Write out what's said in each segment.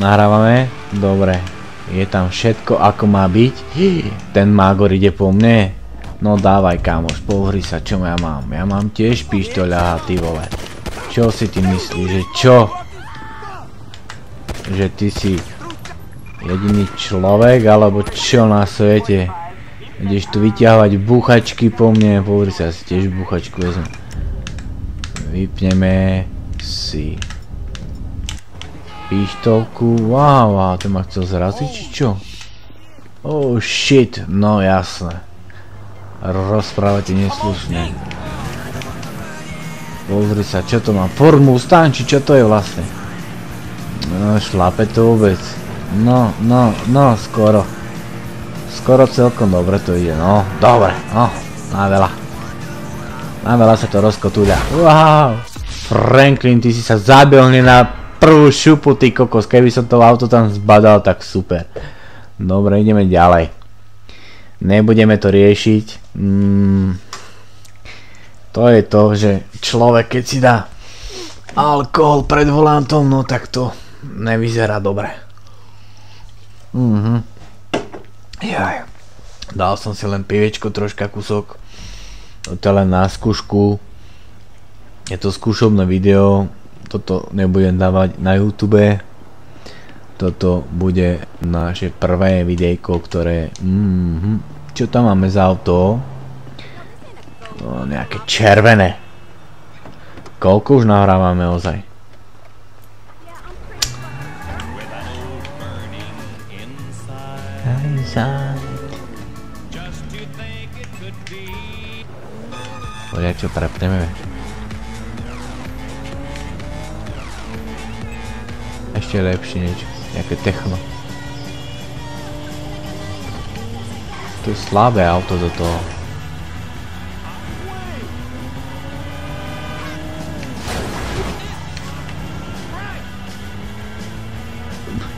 Nahrávame? Dobre. Je tam všetko ako má byť. Ten Magor ide po mne. No dávaj kamoš, pohri sa, čo ja mám? Ja mám tiež pištoľa, ty vole. Čo si ty myslíš, že čo? Že ty si jediný človek, alebo čo na svete? Ideš tu vyťahovať búchačky po mne, pohri sa, si tiež búchačku vezmem. Vypneme si pištolku. Wow, ten ma chcel zraziť, či čo? Oh shit, no jasné. Rozprávate neslušne. Pozri sa, čo to má? Ford Mustang, či čo to je vlastne? No, šlape to vôbec. No, skoro. Skoro celkom dobre to ide, no. Dobre, no, na veľa. Na veľa sa to rozkotúľa. Wow! Franklin, ty si sa zabil hneď na prvú šupu, ty kokos. Keby som to auto tam zbadal, tak super. Dobre, ideme ďalej. Nebudeme to riešiť. To je to, že človek keď si dá alkohol pred volantom, no tak to nevyzerá dobre. Jaj. Dal som si len pivečko, troška kúsok. To je len na skúšku. Je to skúšobné video. Toto nebudem dávať na YouTube. Toto bude naše prvé videjko, ktoré... Čo tam máme za auto? No, nejaké červené. Koľko už nahrávame ozaj? Poďak čo prepneme. Ešte lepšie niečo. Nejaké techno. To je slabé auto do toho.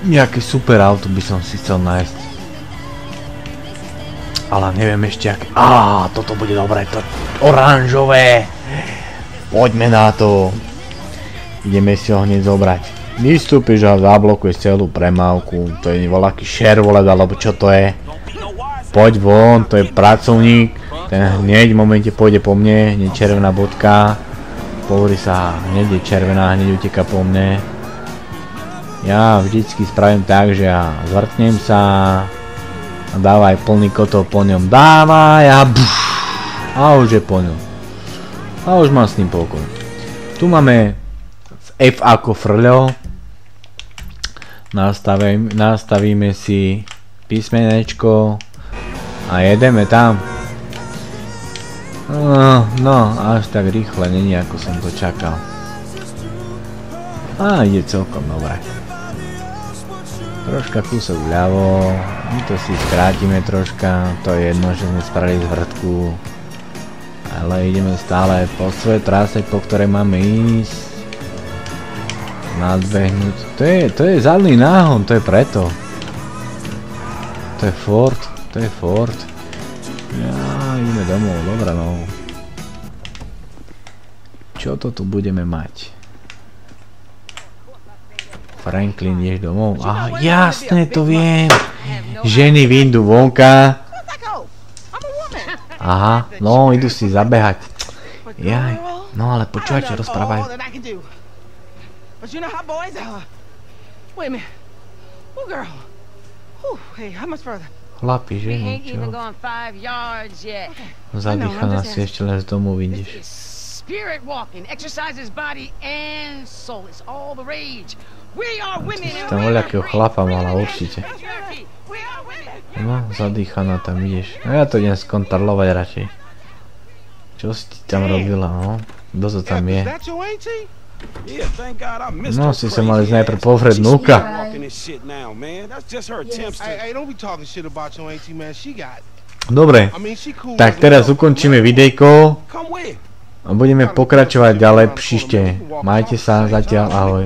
Nejaké super auto by som si chcel nájsť. Ale neviem ešte aké... toto bude dobré, to oranžové. Poďme na to. Ideme si ho hneď zobrať. Vystúpiš a zablokuješ celú premávku. To je voľaký Chevrolet, alebo čo to je. Poď von, to je pracovník. Ten hneď v momente pôjde po mne. Hneď červená bodka. Pozri sa, hneď je červená, hneď uteká po mne. Ja vždycky spravím tak, že ja zvrtnem sa. A dávaj plný kotol po ňom. Dávaj a už je po ňom. A už mám s ním pokoj. Tu máme F ako frľo. Nastavíme si písmenečko a jedeme tam. No, až tak rýchle není, ako som to čakal. A ide celkom dobre. Troška kúsok vľavo, my to si skrátime troška, to je jedno, že sme spravili zvrtku. Ale ideme stále po svojej trase, po ktorej máme ísť. Nadbehnúť. To je zadný náhon, to je preto. To je Ford. Ja, ideme domov, dobré no. Čo to tu budeme mať? Franklin, ideš domov? Jasné, to viem. Ženy vyjdú vonka. Aha, no, idú si zabehať. Jaj, no ale počúvaj, čo rozprávajú. Chlapi, ženy, čo? Zadýchaná si ešte len z domu vyjdeš. Spirit walking exercises body and soul. It's all the rage. We are women. Tam voľakého chlapa mala určite. No, zadýchaná tam ideš. No ja to idem skontrolovať radšej. Čo si ti tam robila, no? Kto to tam je? No, si sa mali najprv povred núka. Dobre, tak teraz ukončíme videjko. A budeme pokračovať ďalej příště. Majte sa zatiaľ, ahoj.